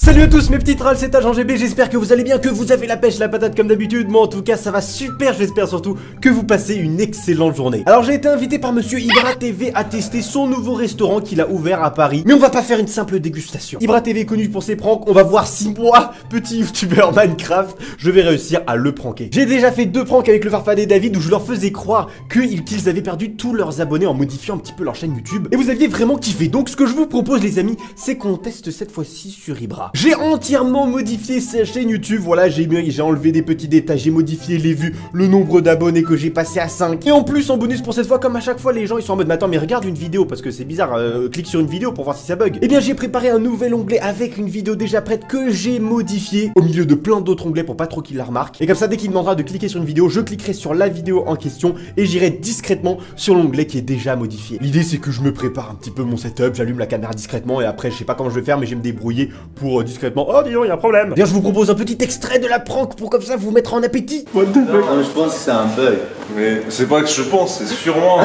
Salut à tous mes petits trolls, c'est Agent GB, j'espère que vous allez bien, que vous avez la pêche, la patate comme d'habitude. Moi en tout cas ça va super, j'espère surtout que vous passez une excellente journée. Alors j'ai été invité par monsieur Ibra TV à tester son nouveau restaurant qu'il a ouvert à Paris. Mais on va pas faire une simple dégustation. Ibra TV est connu pour ses pranks, on va voir si moi, petit youtubeur Minecraft, je vais réussir à le pranker. J'ai déjà fait 2 pranks avec le Farfadet David où je leur faisais croire qu'ils avaient perdu tous leurs abonnés en modifiant un petit peu leur chaîne YouTube. Et vous aviez vraiment kiffé, donc ce que je vous propose les amis, c'est qu'on teste cette fois-ci sur Ibra. J'ai entièrement modifié sa chaîne YouTube, voilà, j'ai enlevé des petits détails, j'ai modifié les vues, le nombre d'abonnés que j'ai passé à 5. Et en plus, en bonus pour cette fois, comme à chaque fois, les gens ils sont en mode, mais attends, mais regarde une vidéo, parce que c'est bizarre, clique sur une vidéo pour voir si ça bug. Eh bien, j'ai préparé un nouvel onglet avec une vidéo déjà prête que j'ai modifiée, au milieu de plein d'autres onglets pour pas trop qu'il la remarque. Et comme ça, dès qu'il demandera de cliquer sur une vidéo, je cliquerai sur la vidéo en question et j'irai discrètement sur l'onglet qui est déjà modifié. L'idée, c'est que je me prépare un petit peu mon setup, j'allume la caméra discrètement et après, je sais pas comment je vais faire, mais je vais me débrouiller pour discrètement. Oh, dis donc, il y a un problème. D'ailleurs, je vous propose un petit extrait de la prank pour comme ça vous mettre en appétit. What the fuck? Non, je pense que c'est un bug. Mais c'est pas que je pense, c'est sûrement.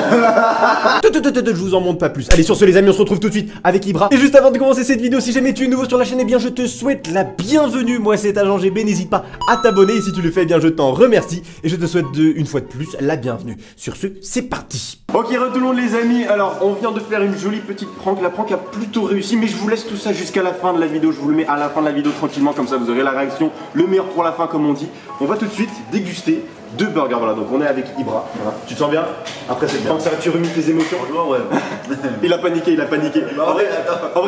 Je vous en montre pas plus. Allez, sur ce, les amis, on se retrouve tout de suite avec Ibra. Et juste avant de commencer cette vidéo, si jamais tu es nouveau sur la chaîne, eh bien, je te souhaite la bienvenue. Moi, c'est Agent GB. N'hésite pas à t'abonner. Et si tu le fais, eh bien, je t'en remercie. Et je te souhaite une fois de plus la bienvenue. Sur ce, c'est parti. Ok, re tout le monde, les amis. Alors, on vient de faire une jolie petite prank. La prank a plutôt réussi, mais je vous laisse tout ça jusqu'à la fin de la vidéo. Je vous le mets à la fin de la vidéo tranquillement, comme ça vous aurez la réaction. Le meilleur pour la fin, comme on dit. On va tout de suite déguster 2 burgers. Voilà, donc on est avec Ibra. Voilà. Tu te sens bien? Après cette prank, ça va, tu remues tes émotions? Ouais. Il a paniqué, il a paniqué. En vrai,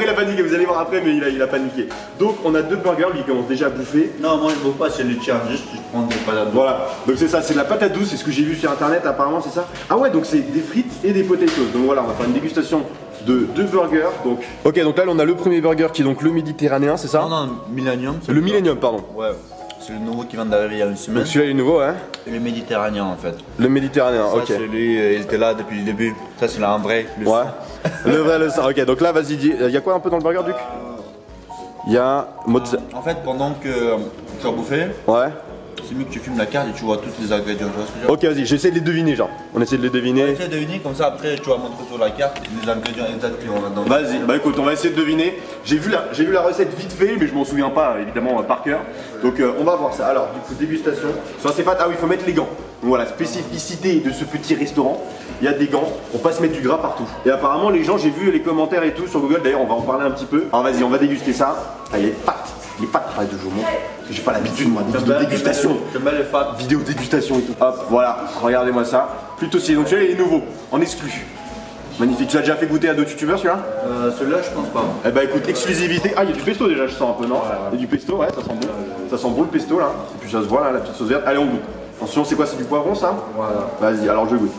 il a paniqué, vous allez voir après, mais il a paniqué. Donc, on a 2 burgers, lui, il commence déjà à bouffer. Non, moi je bouffe pas, c'est le tien, juste je prends des patates douces. Voilà, donc c'est ça, c'est de la patate douce, c'est ce que j'ai vu sur internet, apparemment, c'est ça. Ah ouais, donc c'est des frites et des potatoes. Donc voilà, on va faire une dégustation de 2 burgers. Donc, ok, donc là, on a le premier burger qui est donc le méditerranéen, c'est ça? Non, Millennium. Le Millennium, pardon. Ouais, c'est le nouveau qui vient d'arriver il y a une semaine. Donc celui-là, il est nouveau, hein? Et le Méditerranéen en fait. Le méditerranéen, Ça, ok. celui, il était là depuis le début. Ça, c'est là un vrai. Ouais. Le vrai, le ça. Ok, donc là, vas-y, dis. Il y a quoi un peu dans le burger, Duc? Il y a. En fait, pendant que tu as bouffé, Ouais. c'est mieux que tu filmes la carte et tu vois tous les ingrédients. Tu vois ce que je veux dire? Ok, vas-y, j'essaie de les deviner, genre. On essaie de les deviner. Essaye de deviner, comme ça après tu vas montrer sur la carte les ingrédients exacts qu'il y a dedans. Vas-y, bah écoute, on va essayer de deviner. J'ai vu la recette vite fait, mais je m'en souviens pas évidemment par cœur. Donc on va voir ça. Alors, du coup, dégustation. Ça c'est pas. Ah oui, il faut mettre les gants. Donc voilà, spécificité de ce petit restaurant. Il y a des gants, on peut pas se mettre du gras partout. Et apparemment, les gens, j'ai vu les commentaires et tout sur Google. D'ailleurs, on va en parler un petit peu. Alors vas-y, on va déguster ça. Ah, il est pâte. Il est pâte, pareil de jour. J'ai pas l'habitude, moi, des vidéos dégustation. J'aime bien les fats. Vidéo dégustation et tout. Hop, voilà, regardez-moi ça. Plutôt stylé. Donc celui-là, il est nouveau, en exclu. Magnifique. Tu l'as déjà fait goûter à d'autres youtubeurs celui-là? Celui-là, je pense pas. Eh bah écoute, exclusivité. Ah, il y a du pesto déjà, je sens un peu, non? Il y a du pesto, ouais, ça sent bon. Ça sent bon le pesto là. Et puis ça se voit là, la petite sauce verte. Allez, on goûte. Attention, c'est quoi? C'est du poivron ça? Voilà. Vas-y, alors je goûte.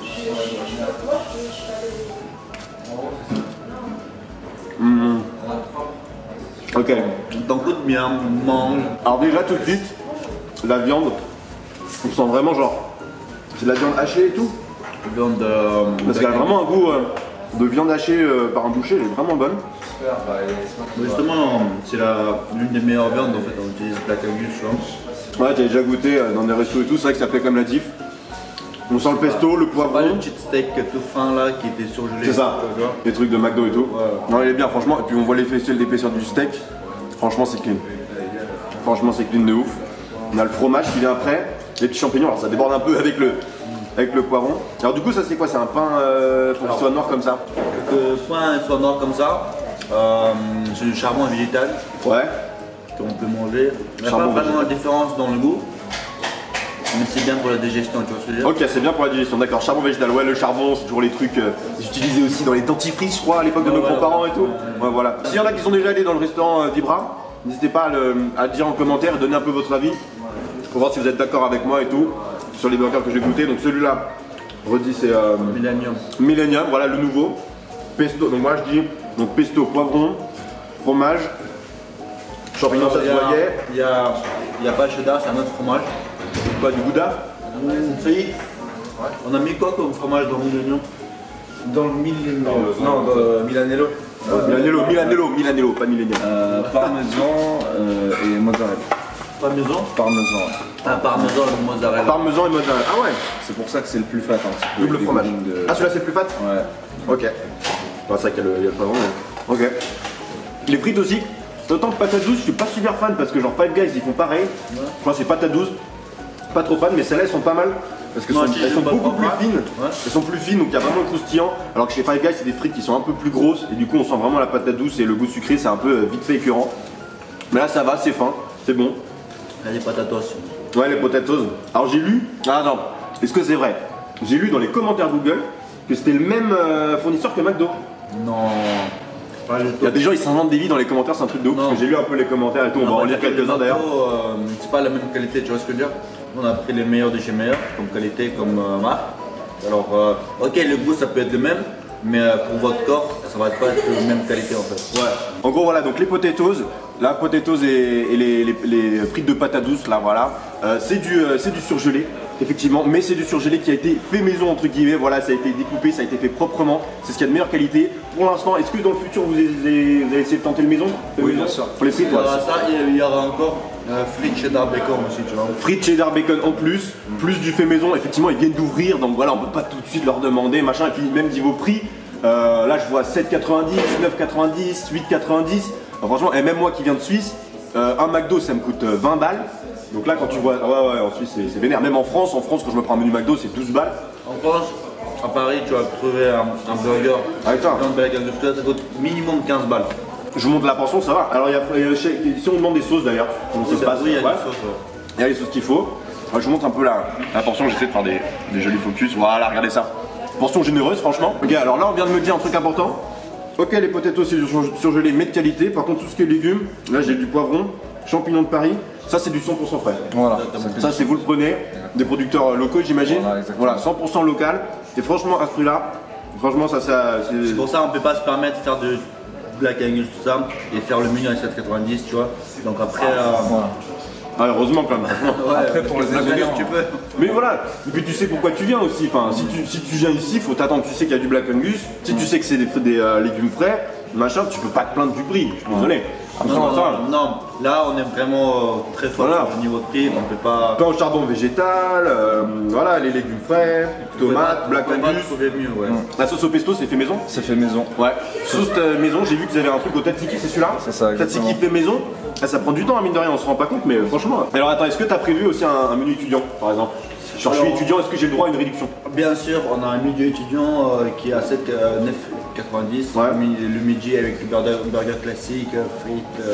Ok. T'en goûtes bien, mange. Alors déjà tout de suite, la viande, on sent vraiment genre, c'est de la viande hachée et tout. Viande. Parce qu'elle a vraiment un goût de viande hachée par un boucher, elle est vraiment bonne. Justement, c'est l'une des meilleures viandes en fait, on utilise Black Angus, tu vois. Ouais, j'avais déjà goûté dans des restos et tout, c'est vrai que ça fait comme la diff. On sent le pesto, le Pas le poivron. petit steak tout fin là qui était surgelé. C'est ça, tu vois. les trucs de McDo et tout. Ouais. Non, il est bien, franchement. Et puis on voit l'épaisseur du steak. Franchement, c'est clean. Franchement, c'est clean de ouf. On a le fromage qui vient après, les petits champignons. Alors ça déborde un peu avec le poivron. Alors du coup, ça c'est quoi? C'est un pain pour qu'il soit noir comme ça? Le pain soit noir comme ça, c'est du charbon végétal Ouais. qu'on peut manger. Il n'y a pas Charbon vraiment végétal. de différence dans le goût, mais c'est bien pour la digestion, tu vois ce que je veux dire. Ok, c'est bien pour la digestion, d'accord. Charbon végétal, ouais, le charbon, c'est toujours les trucs utilisés aussi dans les dentifrices, je crois, à l'époque de nos grands-parents et tout. Ouais, voilà. S'il y en a qui sont déjà allés dans le restaurant d'Ibra, n'hésitez pas à le dire en commentaire et donner un peu votre avis pour voir si vous êtes d'accord avec moi et tout sur les burgers que j'ai goûté. Donc celui-là, redit, c'est Millennium. Millennium, voilà le nouveau. Pesto, donc moi je dis donc pesto, poivron, fromage, champignons, ça se voyait. Il y a pas cheddar, c'est un autre fromage. Quoi, du gouda? Si. On a mis quoi comme fromage dans le Millennium? Dans le Millennium. Non, dans le Milanello. Milanello, pas Millennium. Parmesan et mozzarella. Parmesan. Parmesan. Ouais. Ah, parmesan et mozzarella. Parmesan et mozzarella. Ah ouais, C'est pour ça que c'est le plus fat un petit peu. double Les fromage. volumes de- Ah celui-là c'est le plus fat? Ouais. Ok. C'est vrai qu'il y a le poivron. Mais... Ok. Les frites aussi, Autant que patate douce, je suis pas super fan parce que genre Five Guys ils font pareil. Je crois que c'est patate douce. Pas trop fan, mais celles-là elles sont pas mal. Parce qu'elles sont beaucoup plus fines. Ouais. Elles sont plus fines, donc il y a vraiment le croustillant. Alors que chez Five Guys, c'est des frites qui sont un peu plus grosses. Et du coup, on sent vraiment la patate douce et le goût sucré, c'est un peu vite fait écœurant. Mais là, ça va, c'est fin, c'est bon. Il y a des patatos. Ouais, les potatoes. Alors j'ai lu. Ah non, est-ce que c'est vrai? J'ai lu dans les commentaires Google que c'était le même fournisseur que McDo. Non. Il y a des gens, ils s'inventent des vies dans les commentaires, c'est un truc de ouf. Parce que j'ai lu un peu les commentaires et tout, on va en lire quelques-uns d'ailleurs. C'est pas la même qualité, tu vois ce que je veux dire? On a pris les meilleurs de chez meilleurs, comme qualité, comme marque. Alors, ok, le goût ça peut être le même, mais pour votre corps, ça va pas être la même qualité en fait. Ouais. En gros, voilà, donc les potatoes, la potatoes et les frites de patates douces, là, voilà, c'est du surgelé. Effectivement, mais c'est du surgelé qui a été fait maison entre guillemets, voilà, ça a été découpé, ça a été fait proprement, c'est ce qu'il y a de meilleure qualité. Pour l'instant, est-ce que dans le futur vous allez essayer de tenter le maison? Oui, bien sûr. Pour les frites, il y aura ça, il y aura encore frites cheddar bacon aussi, tu vois. Frites cheddar bacon en plus, plus du fait maison, effectivement ils viennent d'ouvrir, donc voilà, on peut pas tout de suite leur demander, machin, et puis même niveau prix, là je vois 7,90, 9,90, 8,90, franchement, et même moi qui viens de Suisse, un McDo ça me coûte 20 balles. Donc là quand tu vois, ouais en Suisse c'est vénère, même en France quand je me prends un menu McDo c'est 12 balles. En France, à Paris tu vas trouver un burger, ça coûte minimum 15 balles. Je vous montre la portion, ça va. Alors si on demande des sauces d'ailleurs, comment ça se passe? Oui, il y a des sauces. Il y a les sauces qu'il faut. Alors, je vous montre un peu la portion, j'essaie de faire des jolis focus, voilà regardez ça. Portion généreuse franchement. Ok, alors là on vient de me dire un truc important. Ok, les potatoes c'est du surgelé mais de qualité, par contre tout ce qui est légumes, là j'ai du poivron, champignons de Paris. Ça c'est du 100% frais. Voilà. Ça c'est vous le prenez, des producteurs locaux j'imagine. Voilà, 100% local. Et franchement à ce prix-là, franchement ça c'est pour ça on peut pas se permettre de faire de Black Angus tout ça et faire le menu à 7,90 tu vois. Donc après Ah, heureusement quand même. Ouais, après pour les Angus tu peux. Mais voilà, et puis tu sais pourquoi tu viens aussi. Enfin, si tu viens ici, faut t'attendre, tu sais qu'il y a du Black Angus. Si tu sais que c'est des légumes frais, machin, tu peux pas te plaindre du prix, je suis désolé. Non, là on est vraiment très fort au niveau de prix, on peut pas. Pain au charbon végétal, voilà, les légumes frais, tomates, Black Angus. Mieux, ouais. La sauce au pesto, c'est fait maison? C'est fait maison. Ouais. Sauce maison, j'ai vu que vous avez un truc au tzatziki, c'est celui-là? C'est ça. Tzatziki fait maison. Ça prend du temps, mine de rien, on se rend pas compte, mais franchement. Alors attends, est-ce que tu as prévu aussi un menu étudiant, par exemple? Genre, je suis étudiant, est-ce que j'ai le droit à une réduction? Bien sûr, on a un menu étudiant qui est à 9,90. Ouais. Le midi avec le burger classique, frites,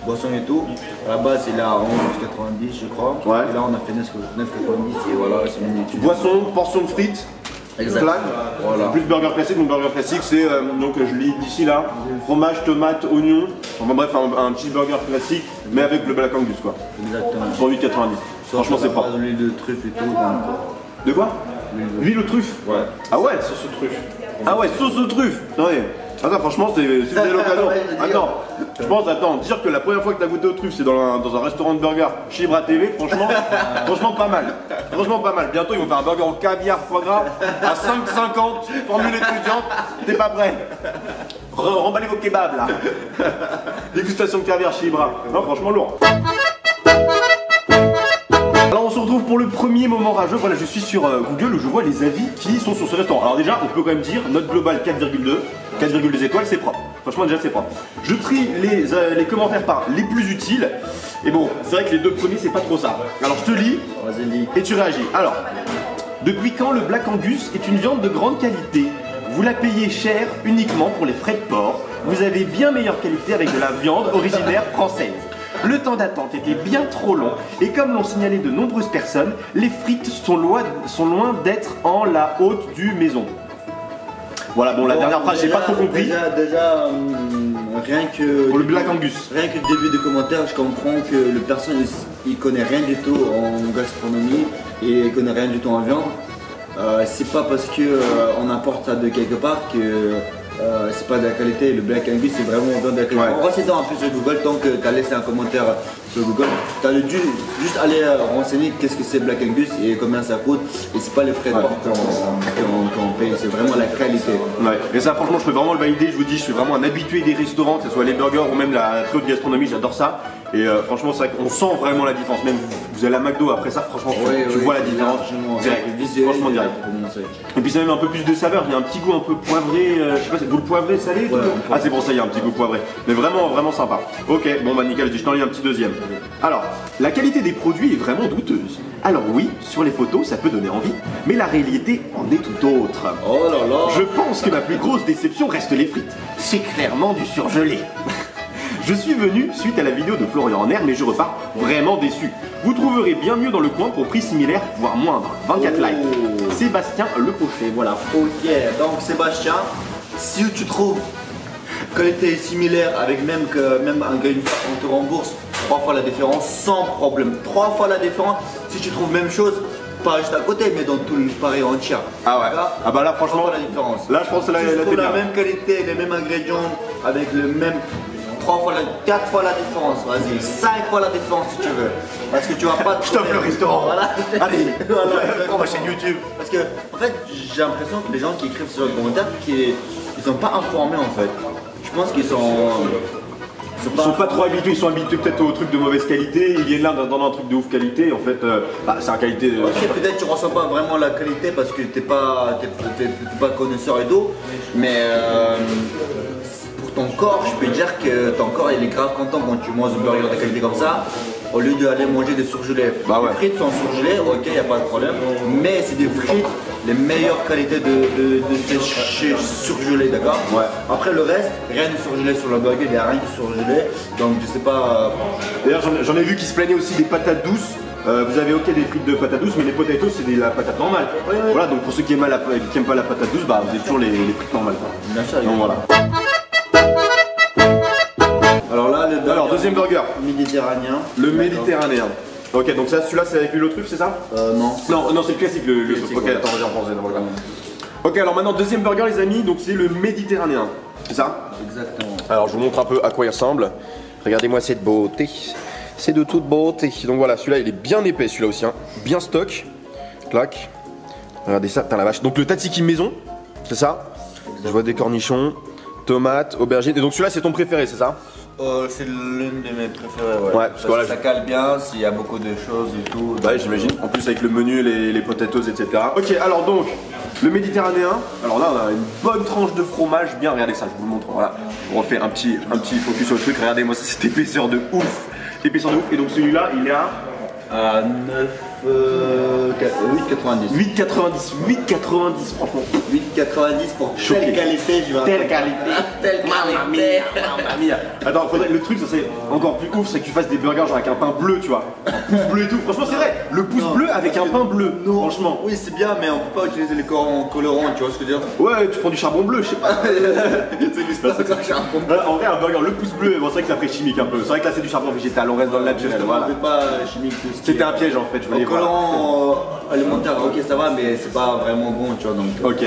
boissons et tout. À la base, il est à 11,90 je crois. Ouais. Et là, on a fait 9,90 et voilà, c'est le menu étudiant. Boisson, portion de frites. Exactement. Voilà. Plus burger classique, donc burger classique c'est, donc je lis d'ici là, fromage, tomate, oignon, enfin bref un cheeseburger classique mais avec le Black Angus quoi. Exactement. Pour 8,90. Franchement c'est propre. L'huile de truffe et tout. De quoi? L'huile aux truffes? Ouais. Ah ouais? Sauce aux truffes. Ah ouais, sauce aux truffes. Attends, franchement, si vous avez l'occasion. Attends, je pense, dire que la première fois que t'as goûté aux truffes, c'est dans un restaurant de burger chez Ibra TV, franchement pas mal. Franchement pas mal. Bientôt, ils vont faire un burger au caviar foie gras à 5,50, formule étudiante. T'es pas prêt? Remballez vos kebabs là. Dégustation de caviar chez Ibra. Non, franchement lourd. Alors on se retrouve pour le premier moment rageux. Voilà, je suis sur Google où je vois les avis qui sont sur ce restaurant. Alors déjà, on peut quand même dire note globale 4,2 étoiles, c'est propre. Franchement déjà c'est propre. Je trie les commentaires par les plus utiles. Et bon, c'est vrai que les deux premiers c'est pas trop ça. Alors je te lis et tu réagis. Alors, depuis quand le Black Angus est une viande de grande qualité? Vous la payez cher uniquement pour les frais de port. Vous avez bien meilleure qualité avec de la viande originaire française. Le temps d'attente était bien trop long et comme l'ont signalé de nombreuses personnes, les frites sont loin d'être en la haute du maison. Voilà, bon, la dernière phrase, j'ai pas trop compris. Déjà, rien que. Pour le Black Angus. Rien que le début des commentaires, je comprends que le personne il connaît rien du tout en gastronomie et il connaît rien du tout en viande. C'est pas parce que on importe ça de quelque part que. C'est pas de la qualité, le Black Angus c'est vraiment de la qualité. Ouais. En renseignant un peu sur Google, tant que tu as laissé un commentaire sur Google, tu as dû juste aller renseigner qu'est-ce que c'est Black Angus et combien ça coûte. Et c'est pas les frais de port qu'on paye, c'est vraiment la qualité. Ouais. Et ça franchement je peux vraiment le valider, je vous dis je suis vraiment un habitué des restaurants, que ce soit les burgers ou même la très haute gastronomie, j'adore ça. Et franchement, c'est vrai qu'on sent vraiment la différence. Même vous allez à McDo après ça, franchement, tu vois la différence direct. Franchement, direct. Et puis, ça a même un peu plus de saveur. Il y a un petit goût un peu poivré. Je sais pas, vous le poivré salé tout Ah, c'est pour ça, il y a un petit goût poivré. Mais vraiment, vraiment sympa. Ok, bon, bah nickel, je t'en lis un petit deuxième. Alors, la qualité des produits est vraiment douteuse. Alors, oui, sur les photos, ça peut donner envie, mais la réalité en est tout autre. Oh là là. Je pense que ma plus grosse déception reste les frites. C'est clairement du surgelé. Je suis venu suite à la vidéo de Florian en air, mais je repars vraiment déçu. Vous trouverez bien mieux dans le coin pour prix similaire, voire moindre. 24 likes. Sébastien Le Pochet, voilà. Ok, donc Sébastien, si tu trouves qualité similaire avec même une fois on te rembourse 3 fois la différence sans problème. 3 fois la différence, si tu trouves même chose, pas juste à côté, mais dans tout le pareil entier. Ah ouais. Ah bah là franchement, la différence. Là je pense que si tu trouves la même qualité, les mêmes ingrédients, avec le même 4 fois la différence, vas-y, 5 fois la différence si tu veux. Parce que tu vas pas. Je t'offre le restaurant. Voilà. Allez, voilà, on va chaîne YouTube. Parce que en fait j'ai l'impression que les gens qui écrivent sur le commentaire ils sont pas informés en fait. Je pense qu'ils sont. Ils sont pas trop habitués, ils sont habitués peut-être aux trucs de mauvaise qualité, ils viennent là dans un truc de ouf qualité, en fait, c'est un qualité. Ok, peut-être tu ressens pas vraiment la qualité parce que t'es pas connaisseur et tout, mais pour ton corps, je peux dire que ton corps il est grave content quand tu manges un burger de qualité comme ça, au lieu d'aller manger des surgelés. Bah ouais. Les frites sont surgelées, ok, y a pas de problème, mais c'est des frites les meilleures qualités de ces surgelés, d'accord? Ouais. Après le reste, rien de surgelé sur le burger, il n'y a rien de surgelé, donc je sais pas. D'ailleurs, j'en ai vu qui se plaignaient aussi des patates douces. Vous avez ok des frites de patates douces, mais les potatoes c'est la patate normale. Oui, oui. Voilà, donc pour ceux qui aiment pas la patate douce, bah vous avez toujours les frites normales. Quoi. Bien sûr, donc voilà. Alors là, Alors deuxième burger. Méditerranéen. Le méditerranéen. Ok, donc ça, celui-là c'est avec l'huile au truffe, c'est ça? Non. Non, c'est le classique, le Classique, Ok, ouais. attends, reviens, on voilà. Ok, alors maintenant deuxième burger les amis, donc c'est le méditerranéen. C'est ça? Exactement. Alors je vous montre un peu à quoi il ressemble. Regardez-moi cette beauté. C'est de toute beauté. Donc voilà, celui-là il est bien épais, celui-là aussi, hein. Bien stock. Clac. Regardez ça, putain la vache. Donc le tzatziki maison, c'est ça? Je vois des cornichons, tomates, aubergines. Et donc celui-là c'est ton préféré, c'est ça? C'est l'une de mes préférées, ouais. Ouais, parce que voilà, ça cale bien, s'il y a beaucoup de choses et tout. Ouais, j'imagine. En plus avec le menu, les potatoes, etc. Ok, alors donc, le méditerranéen. Alors là, on a une bonne tranche de fromage. Bien, regardez ça, je vous le montre. Voilà. On refait un petit focus sur le truc. Regardez-moi ça, cette épaisseur de ouf. Épaisseur de ouf. Et donc celui-là, il est à 8,90. 8,90, franchement. 8,90 pour Choqué. telle qualité, je vais. Telle qualité. Telle Mamma mia, mamma mia. Attends, le truc, ça serait encore plus ouf, c'est que tu fasses des burgers genre avec un pain bleu, tu vois. Un pouce bleu et tout. Franchement, c'est vrai. Le pouce bleu avec un pain bleu. Non. Franchement. Oui, c'est bien, mais on peut pas utiliser les colorants, tu vois ce que je veux dire? Ouais, tu prends du charbon bleu, je sais pas. C'est ça que j'ai un problème. En vrai, un burger, le pouce bleu, bon, c'est vrai que ça ferait chimique un peu. C'est vrai que là, c'est du charbon végétal, on reste dans le naturel. Voilà. C'est pas chimique tout ce qui C'était est- un piège en fait, je voulais Au voir. colorant alimentaire, ok, ça va, mais c'est pas vraiment bon, tu vois. Donc, Ok,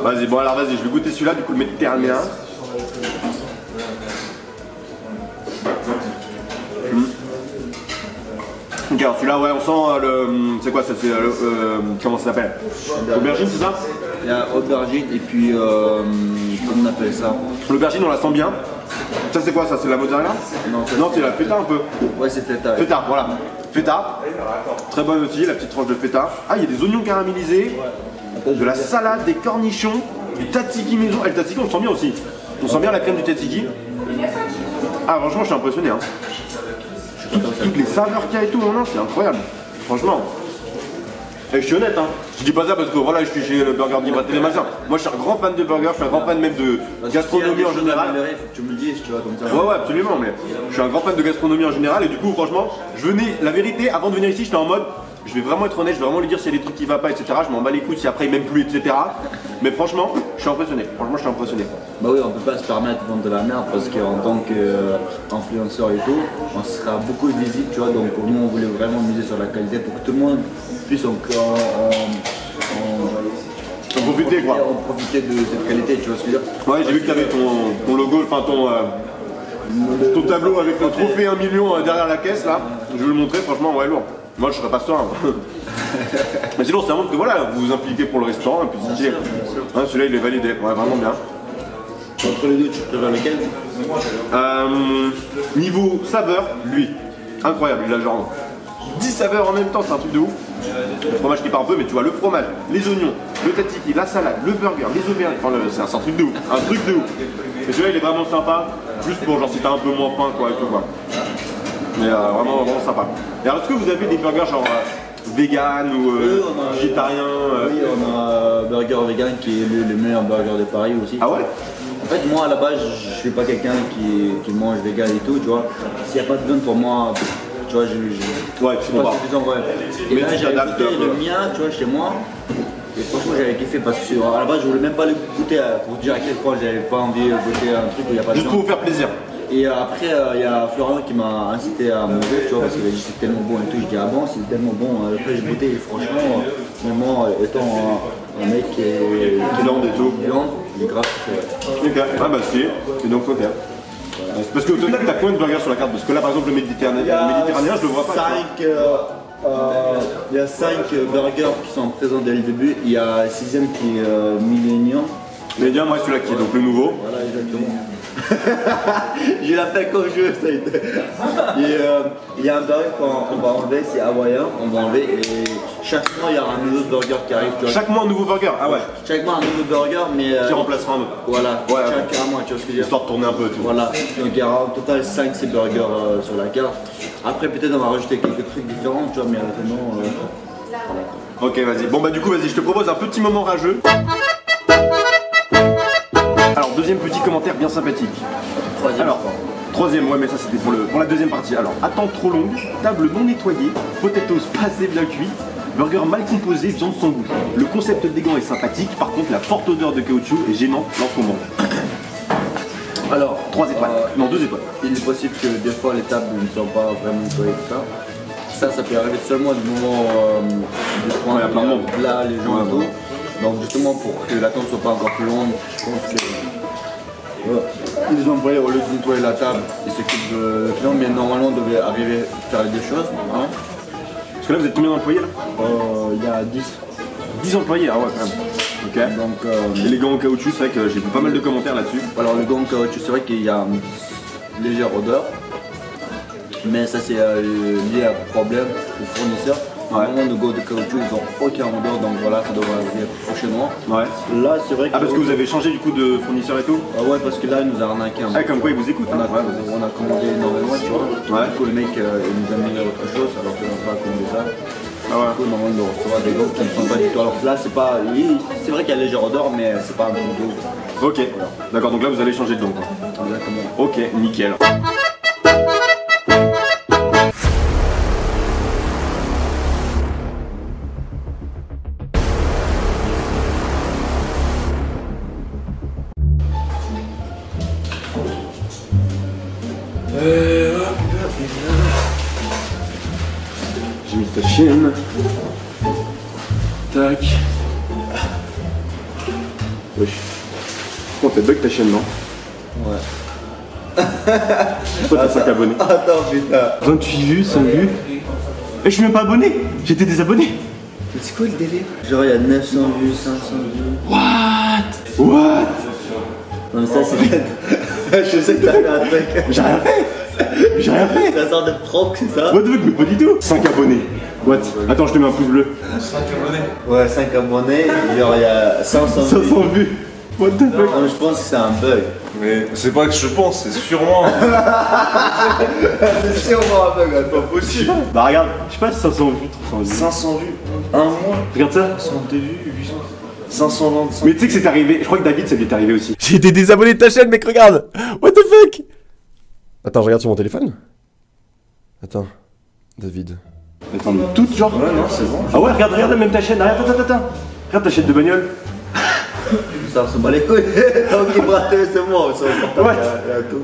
vas-y, bon alors vas-y, je vais goûter celui-là, du coup le méditerranéen. Ok, alors celui-là, ouais, on sent le. C'est quoi ça? C'est comment ça s'appelle? L'aubergine, c'est ça? il y a aubergine et puis, comment on appelle ça? L'aubergine, on la sent bien. Ça, c'est quoi ça? C'est la mozzarella? Non, ça, Non, c'est la feta un peu. Ouais, c'est feta. Feta, voilà. Feta. Très bonne aussi, la petite tranche de feta. Ah, il y a des oignons caramélisés, de la salade, des cornichons, du tzatziki maison. Ah, le tzatziki, on le sent bien aussi. On sent bien la crème du tzatziki. Ah, franchement, je suis impressionné. Hein. Toutes les saveurs qu'il y a et tout, non, c'est incroyable. Franchement. Et je suis honnête, hein. Je dis pas ça parce que voilà, je suis chez le Burger d'Hybraté des machins. Moi, je suis un grand fan de burgers, je suis un grand fan même de gastronomie en général. Faut que tu me le dises, tu vois, comme ça. Ouais, absolument, mais je suis un grand fan de gastronomie en général et du coup, franchement, je venais, la vérité, avant de venir ici, j'étais en mode, je vais vraiment être honnête, je vais vraiment lui dire s'il y a des trucs qui va pas, etc. Je m'en bats les couilles si après il m'aime plus, etc. Mais franchement, je suis impressionné. Franchement, je suis impressionné. Bah oui, on peut pas se permettre de vendre de la merde parce qu'en tant qu'influenceur et tout, on sera beaucoup visible, tu vois. Donc nous, on voulait vraiment miser sur la qualité pour que tout le monde puisse Profiter quoi. profiter de cette qualité, tu vois ce que je veux dire. Ouais, j'ai vu que t'avais ton logo, enfin ton tableau avec le trophée 1 million derrière la caisse là. Je vais le montrer, franchement, ouais, lourd. Moi, je serais pas serein. Mais sinon, c'est un monde que voilà, vous vous impliquez pour le restaurant et puis c'est stylé. Hein, celui-là, il est validé. Ouais, vraiment bien. Entre les deux, tu préfères lequel? Niveau saveur, lui. incroyable. Il a genre 10 saveurs en même temps, c'est un truc de ouf. Le fromage qui part un peu, mais tu vois, le fromage, les oignons, le tzatziki, la salade, le burger, les aubergines, enfin, c'est un truc de ouf. Un truc de ouf. Et celui-là, il est vraiment sympa, juste pour genre si t'as un peu moins faim, quoi, et tout, quoi. Mais vraiment, vraiment sympa. Et alors, est-ce que vous avez des burgers genre vegan ou végétarien Oui, on a burger vegan qui est le meilleur burger de Paris aussi. Ah ouais? En fait, moi à la base, je suis pas quelqu'un qui mange vegan et tout, tu vois. S'il n'y a pas de viande pour moi, tu vois, Ouais, c'est pas suffisant, ouais. Et Mais là, tu j'ai t'adaptes goûté un peu. le mien, tu vois, chez moi. Et franchement, j'avais kiffé parce que à la base, je voulais même pas le goûter pour dire à quel point j'avais pas envie de goûter un truc où il n'y a pas de Juste pour viande. vous faire plaisir. Et après, il y a Florian qui m'a incité à manger, tu vois, parce qu'il a dit c'est tellement bon et tout. Je dis ah bon, c'est tellement bon. Après, j'ai goûté et franchement, même moi, étant un mec qui est Viande et tout. viande, il est grave. Ok, ah bah c'est. Et donc, ok. Parce qu'au total, t'as combien de burgers sur la carte? Parce que là, par exemple, le méditerranéen, je le vois pas. Il y a 5 burgers qui sont présents dès le début. Il y a 6ème qui est Millennium. Mais bien, moi, celui-là qui est donc le nouveau. Voilà, exactement. J'ai la fait comme je veux, ça a été. Et il y a un burger qu'on va enlever, c'est hawaïen, on va enlever. Et chaque mois, il y aura un nouveau burger qui arrive. Tu vois. Chaque mois, un nouveau burger. Ah ouais. Chaque mois, un nouveau burger, mais. Qui remplacera un autre. Voilà, Ouais, chaque mois, tu vois ce que je veux dire. Histoire de tourner un peu et tout. Voilà, donc il y aura au total 5-6 burgers sur la carte. Après, peut-être on va rajouter quelques trucs différents, tu vois, mais maintenant. Ok, vas-y. Bon, bah, du coup, vas-y, je te propose un petit moment rageux. Alors, deuxième petit commentaire bien sympathique. Troisième. Alors, troisième, ouais, mais ça c'était pour la deuxième partie. Alors, attente trop longue, table non nettoyée, potatoes pas assez bien cuites, burger mal composé, viande sans goût. Le concept des gants est sympathique, par contre, la forte odeur de caoutchouc est gênante lorsqu'on mange. Alors, 3 étoiles. Non, 2 étoiles. il est possible que des fois les tables ne soient pas vraiment nettoyées, tout ça. Ça peut arriver seulement du moment de prendre Ouais, plein de monde. là, les gens et tout. Donc justement pour que l'attente soit pas encore plus longue, je pense que les employés au lieu de nettoyer la table, ils s'occupent du client, mais normalement on devait arriver à faire les deux choses. Hein. Parce que là, vous êtes combien d'employés là? Il y a 10. 10 employés, ah ouais, quand même. Ok. Donc Et les gants en caoutchouc, c'est vrai que j'ai vu pas mal de commentaires là-dessus. alors le gant caoutchouc, c'est vrai qu'il y a une légère odeur, mais ça c'est lié à un problème au fournisseur. Normalement nos gants de caoutchouc ils ont aucun odeur, donc voilà, ça devrait arriver prochainement. Ouais. Là c'est vrai que. Ah, parce que vous avez changé du coup de fournisseur et tout? Ah ouais, parce que là il nous a arnaqué un peu. Ah, comme quoi ils vous écoutent, On hein? a commandé énormément, tu vois. Ouais. Du coup, le mec il nous a mis autre chose alors qu'on n'a pas commandé ça. Ah ouais. Du coup, normalement, il doit recevoir des gants qui ne sont pas du tout. Alors que là, c'est pas. Oui, c'est vrai qu'il y a légère odeur, mais c'est pas un bon goût. Ok. D'accord, donc là, vous allez changer de don, quoi. Exactement. Ok, nickel. J'ai mis ta chaîne. Tac. Wesh. Oh, t'as bug ta chaîne, non? Ouais. Toi, t'as 5 abonnés. Attends, putain. 28 vues, 100 vues. Et je suis même pas abonné. J'étais désabonné. Mais c'est quoi le délire? Genre, il y a 900 vues, 500 vues. What? Non, mais ça, c'est. Je sais que t'as fait un truc. J'ai rien fait. J'ai rien fait. C'est un sort de prank, c'est ça? What the fuck, mais pas du tout. 5 abonnés. What? Attends, je te mets un pouce bleu. Ouais, 5 abonnés. Genre, il y a 500 vues. 500 vues. What the fuck? Non, mais je pense que c'est un bug. Mais c'est pas que je pense, c'est sûrement. C'est sûrement un bug, pas possible. Bah regarde, je sais pas si 500 vues, 300 vues. 500 vues, un mois, Regarde ça. 102 vues, 800. 525. Mais tu sais que c'est arrivé, je crois que David ça lui est arrivé aussi. J'ai été désabonné de ta chaîne, mec, regarde. What the fuck? Attends, je regarde sur mon téléphone. Attends, David. Attends, mais toutes genre. Ouais, non, c'est bon. Ah ouais, regarde même ta chaîne. Attends. Regarde ta chaîne de bagnole. Ça se bat les couilles. Tant qu'il bratte, c'est moi, c'est important. Ouais.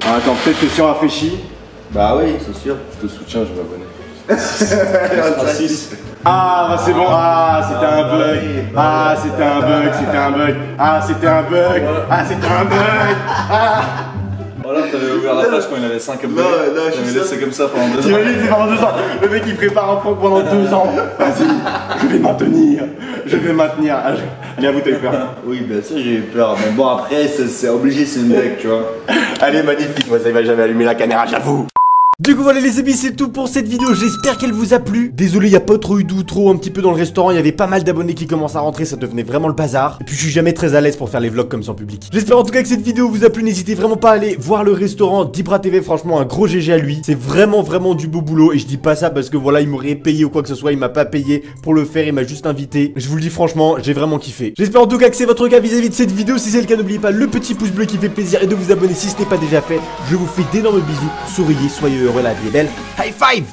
Ah, attends, peut-être que si on réfléchit. Bah oui, c'est sûr. Je te soutiens, je vais m'abonner. 6. Ah, bah c'est bon. Ah, c'était un bug. Ah, c'était un bug. Ah, c'était un bug. Ah. Voilà, t'avais ouvert la page quand il avait 5 abonnés. Non, je T'avais suis laissé comme ça pendant 2 ans. T'imagines, c'est pendant 2 ans. Le mec il prépare un prank pendant 2 ans. Vas-y, je vais maintenir. Allez, à vous, t'as eu peur. Oui, bien sûr, j'ai eu peur. Mais bon, après, c'est obligé, c'est une blague, tu vois. Allez, magnifique. Moi, ça il va jamais allumer la caméra, j'avoue. Du coup voilà les amis, c'est tout pour cette vidéo, j'espère qu'elle vous a plu. Désolé, il n'y a pas trop eu d'outro un petit peu dans le restaurant, il y avait pas mal d'abonnés qui commencent à rentrer, ça devenait vraiment le bazar. Et puis je suis jamais très à l'aise pour faire les vlogs comme ça en public. J'espère en tout cas que cette vidéo vous a plu, n'hésitez vraiment pas à aller voir le restaurant d'Ibra TV, franchement un gros GG à lui. C'est vraiment du beau boulot et je dis pas ça parce que voilà, il m'aurait payé ou quoi que ce soit, il m'a pas payé pour le faire, il m'a juste invité. Je vous le dis franchement, j'ai vraiment kiffé. J'espère en tout cas que c'est votre cas vis-à-vis de cette vidéo, si c'est le cas n'oubliez pas le petit pouce bleu qui fait plaisir et de vous abonner si ce n'est pas déjà fait. Je vous fais d'énormes bisous, souriez, soyez heureux, la vie est belle. High five!